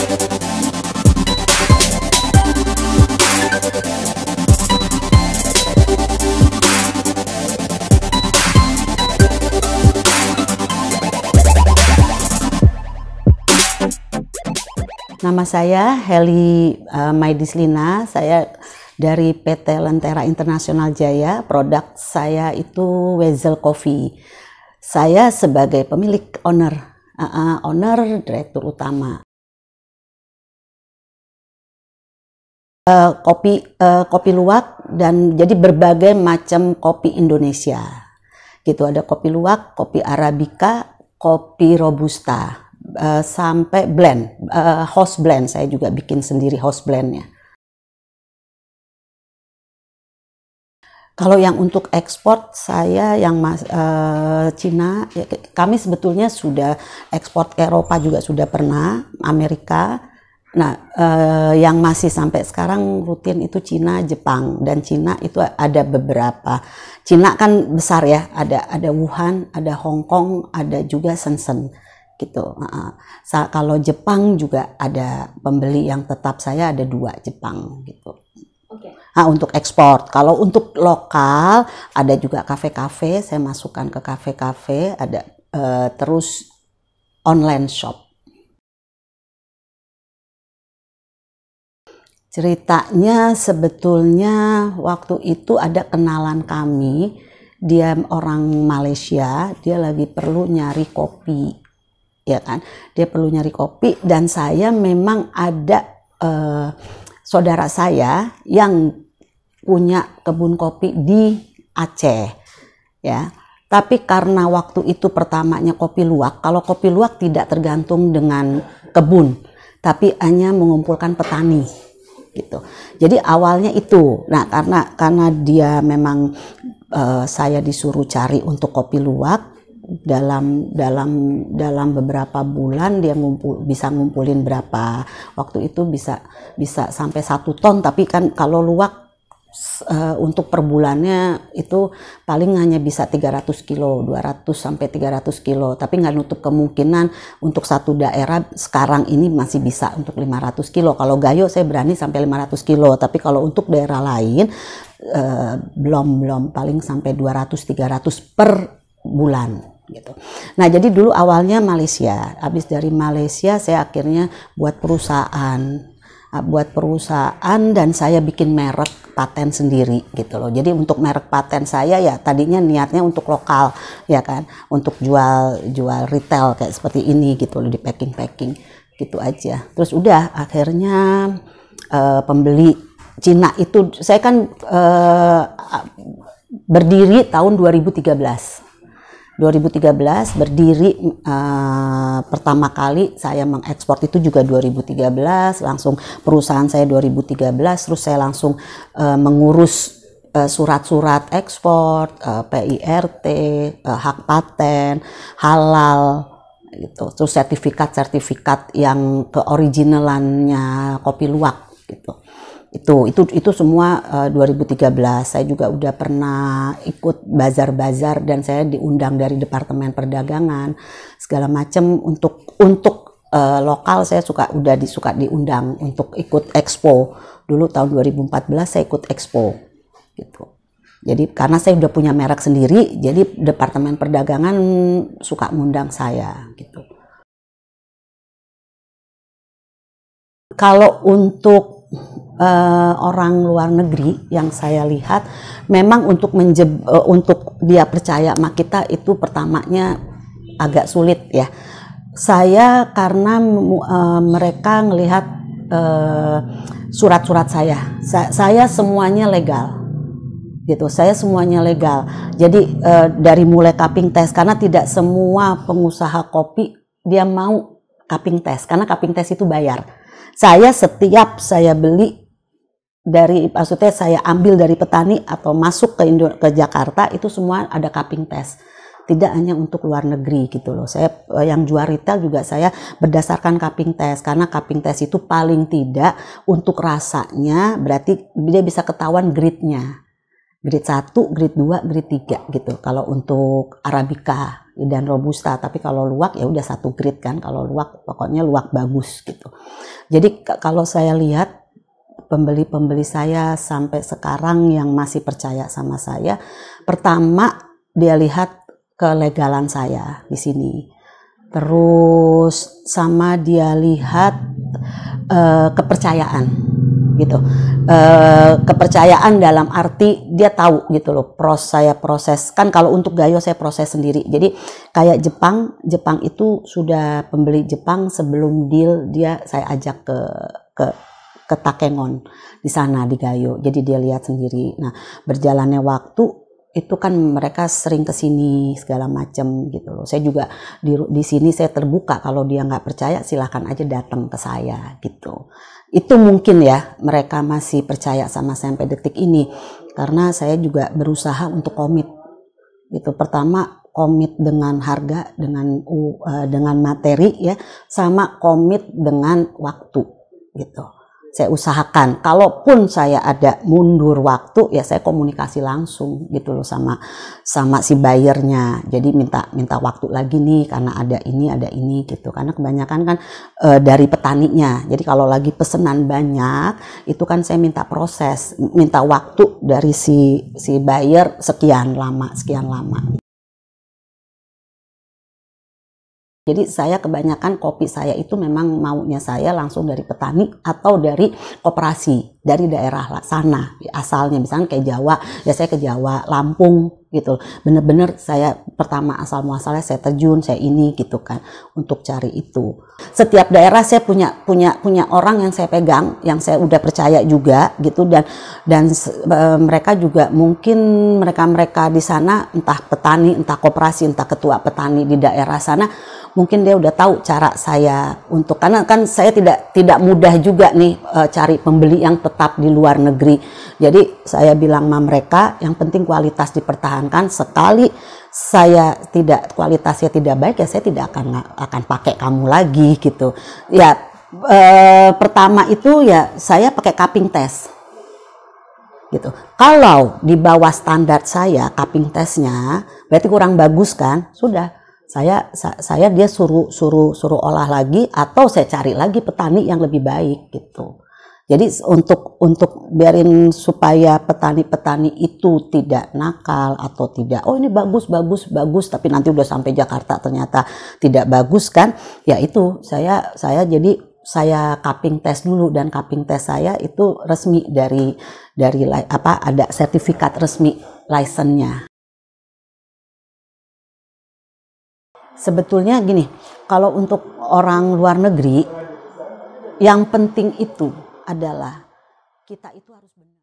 Nama saya Heli Maidislina, saya dari PT Lentera Internasional Jaya. Produk saya itu Wesel Coffee. Saya sebagai pemilik owner, direktur utama. Kopi luwak dan jadi berbagai macam kopi Indonesia. Gitu, ada kopi luwak, kopi Arabica, kopi Robusta. Sampai blend, house blend, saya juga bikin sendiri house blendnya. Kalau yang untuk ekspor saya yang Cina, ya, kami sebetulnya sudah ekspor ke Eropa juga sudah pernah, Amerika. Nah, yang masih sampai sekarang rutin itu Cina, Jepang, dan Cina itu ada beberapa. Cina kan besar ya, ada Wuhan, ada Hong Kong, ada juga Shenzhen. Gitu. Kalau Jepang juga ada pembeli yang tetap saya ada 2 Jepang gitu. Okay. Nah, untuk ekspor. Kalau untuk lokal ada juga kafe-kafe, saya masukkan ke kafe-kafe, ada terus online shop. Ceritanya sebetulnya waktu itu ada kenalan kami, dia orang Malaysia, dia lagi perlu nyari kopi. Ya kan, dia perlu nyari kopi dan saya memang ada saudara saya yang punya kebun kopi di Aceh, ya. Tapi karena waktu itu pertamanya kopi luwak, kalau kopi luwak tidak tergantung dengan kebun, tapi hanya mengumpulkan petani, gitu. Jadi awalnya itu, nah karena dia memang saya disuruh cari untuk kopi luwak. Dalam beberapa bulan dia bisa ngumpulin berapa, waktu itu bisa sampai 1 ton, tapi kan kalau luwak untuk per bulannya itu paling hanya bisa 300 kilo, 200 sampai 300 kilo, tapi nggak nutup kemungkinan untuk satu daerah sekarang ini masih bisa untuk 500 kilo. Kalau Gayo saya berani sampai 500 kilo, tapi kalau untuk daerah lain belum paling sampai 200-300 per bulan. Gitu. Nah, jadi dulu awalnya Malaysia, habis dari Malaysia saya akhirnya buat perusahaan dan saya bikin merek paten sendiri gitu loh. Jadi untuk merek paten saya ya tadinya niatnya untuk lokal ya kan, untuk jual retail kayak seperti ini gitu loh, di packing gitu aja. Terus udah akhirnya pembeli Cina itu saya kan berdiri tahun 2013 berdiri pertama kali saya mengekspor itu juga 2013, langsung perusahaan saya 2013, terus saya langsung mengurus surat-surat ekspor, PIRT, hak paten, halal gitu, terus sertifikat yang keoriginalannya kopi luwak gitu. Itu semua 2013. Saya juga udah pernah ikut bazar-bazar dan saya diundang dari Departemen Perdagangan segala macam untuk lokal saya suka diundang untuk ikut Expo. Dulu tahun 2014 saya ikut Expo gitu. Jadi karena saya udah punya merek sendiri, jadi Departemen Perdagangan suka ngundang saya gitu. Kalau untuk orang luar negeri yang saya lihat memang untuk dia percaya sama kita itu pertamanya agak sulit ya. Saya karena mereka ngelihat surat-surat saya semuanya legal gitu, saya semuanya legal. Jadi dari mulai cupping test, karena tidak semua pengusaha kopi dia mau cupping test, karena cupping test itu bayar. Setiap saya beli maksudnya saya ambil dari petani atau masuk ke Jakarta itu semua ada cupping test, tidak hanya untuk luar negeri gitu loh. Saya yang jual retail juga saya berdasarkan cupping test, karena cupping test itu paling tidak untuk rasanya berarti dia bisa ketahuan grade-nya grade 1, grade 2, grade 3 gitu. Kalau untuk Arabica dan Robusta, tapi kalau luwak ya udah 1 grade kan. Kalau luwak pokoknya luwak bagus gitu. Jadi kalau saya lihat pembeli-pembeli saya sampai sekarang yang masih percaya sama saya, pertama dia lihat kelegalan saya di sini. Terus sama dia lihat kepercayaan gitu. Kepercayaan dalam arti dia tahu gitu loh, saya proses kan. Kalau untuk Gayo saya proses sendiri. Jadi kayak Jepang itu sudah pembeli Jepang sebelum deal saya ajak ke Takengon di sana di Gayo. Jadi dia lihat sendiri. Nah, berjalannya waktu itu kan mereka sering ke sini segala macam gitu loh. Saya juga di sini saya terbuka, kalau dia nggak percaya silahkan aja datang ke saya gitu. Itu mungkin ya mereka masih percaya sama saya sampai detik ini, karena saya juga berusaha untuk komit gitu. Pertama komit dengan harga, dengan materi ya, sama komit dengan waktu gitu. Saya usahakan, kalaupun saya ada mundur waktu ya saya komunikasi langsung gitu loh sama si buyernya. Jadi minta waktu lagi nih karena ada ini gitu. Karena kebanyakan kan dari petaninya. Jadi kalau lagi pesanan banyak itu kan saya minta waktu dari si buyer sekian lama. Jadi saya kebanyakan kopi saya itu memang maunya saya langsung dari petani atau dari koperasi dari daerah sana asalnya. Misalnya kayak Jawa, ya saya ke Jawa, Lampung gitu. Bener-bener saya pertama asal muasalnya saya terjun, saya ini gitu kan untuk cari itu. Setiap daerah saya punya orang yang saya pegang, yang saya udah percaya juga gitu, dan mereka juga mungkin mereka di sana entah petani, entah koperasi, entah ketua petani di daerah sana. Mungkin dia udah tahu cara saya untuk, karena kan saya tidak mudah juga nih cari pembeli yang tetap di luar negeri. Jadi saya bilang sama mereka yang penting kualitas dipertahankan. Sekali kualitasnya tidak baik ya saya tidak akan pakai kamu lagi gitu. Ya pertama itu ya saya pakai cupping test gitu. Kalau di bawah standar saya cupping testnya berarti kurang bagus kan, sudah. Saya dia suruh olah lagi atau saya cari lagi petani yang lebih baik gitu. Jadi untuk biarin supaya petani-petani itu tidak nakal atau tidak, oh ini bagus tapi nanti udah sampai Jakarta ternyata tidak bagus kan, ya itu saya cupping test dulu, dan cupping test saya itu resmi dari ada sertifikat resmi license-nya. Sebetulnya gini, kalau untuk orang luar negeri, yang penting itu adalah kita itu harus benar.